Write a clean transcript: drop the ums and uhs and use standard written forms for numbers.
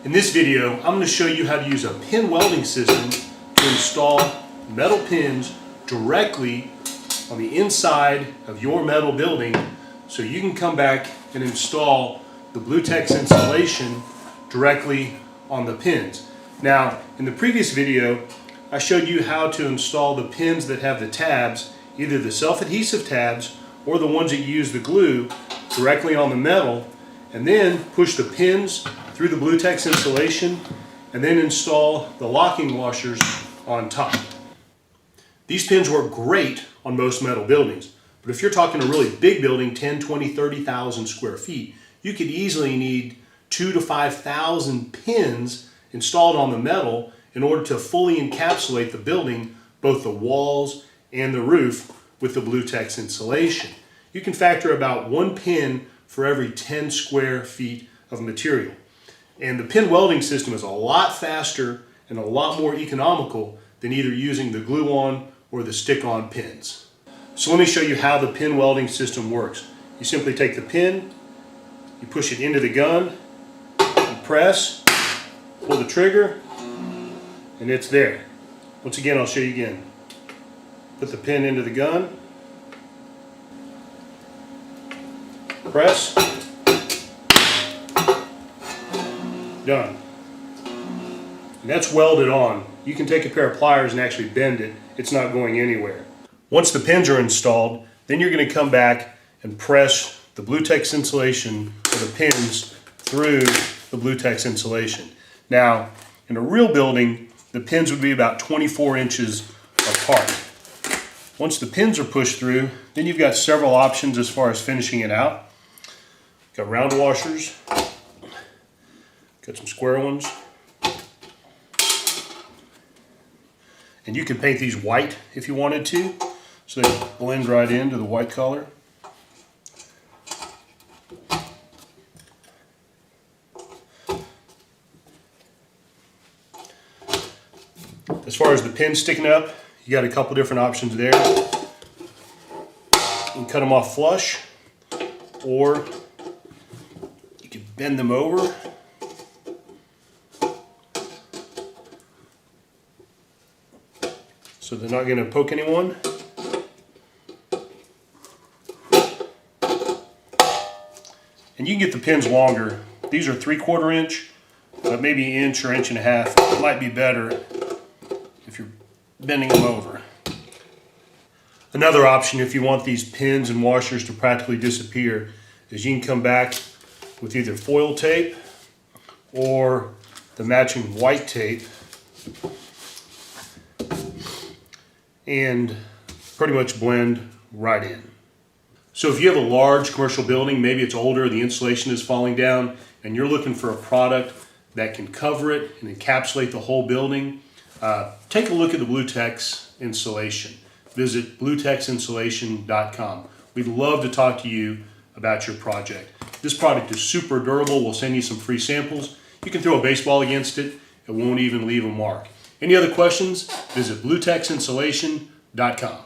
In this video, I'm going to show you how to use a pin welding system to install metal pins directly on the inside of your metal building so you can come back and install the BlueTex insulation directly on the pins. Now, in the previous video, I showed you how to install the pins that have the tabs, either the self-adhesive tabs or the ones that use the glue directly on the metal, and then push the pins through the BlueTex insulation and then install the locking washers on top. These pins work great on most metal buildings, but if you're talking a really big building, 10, 20, 30,000 square feet, you could easily need 2,000 to 5,000 pins installed on the metal in order to fully encapsulate the building, both the walls and the roof, with the BlueTex insulation. You can factor about 1 pin for every 10 square feet of material. And the pin welding system is a lot faster and a lot more economical than either using the glue-on or the stick-on pins. So let me show you how the pin welding system works. You simply take the pin, you push it into the gun, you press, pull the trigger, and it's there. Once again, I'll show you again. Put the pin into the gun, press, done. And that's welded on. You can take a pair of pliers and actually bend it. It's not going anywhere. Once the pins are installed, then you're going to come back and press the BlueTex insulation or the pins through the BlueTex insulation. Now, in a real building, the pins would be about 24 inches apart. Once the pins are pushed through, then you've got several options as far as finishing it out. Got round washers, got some square ones, and you can paint these white if you wanted to, so they blend right into the white color. As far as the pins sticking up, you got a couple different options there. You can cut them off flush, or you can bend them over. So they're not going to poke anyone. And you can get the pins longer. These are 3/4 inch, but maybe 1 inch or 1.5 inches. It might be better if you're bending them over. Another option, if you want these pins and washers to practically disappear, is you can come back with either foil tape or the matching white tape and pretty much blend right in. So if you have a large commercial building, maybe it's older, the insulation is falling down, and you're looking for a product that can cover it and encapsulate the whole building, take a look at the BlueTex insulation. Visit BlueTexinsulation.com. We'd love to talk to you about your project. This product is super durable. We'll send you some free samples. You can throw a baseball against it. It won't even leave a mark. Any other questions? Visit BlueTexinsulation.com.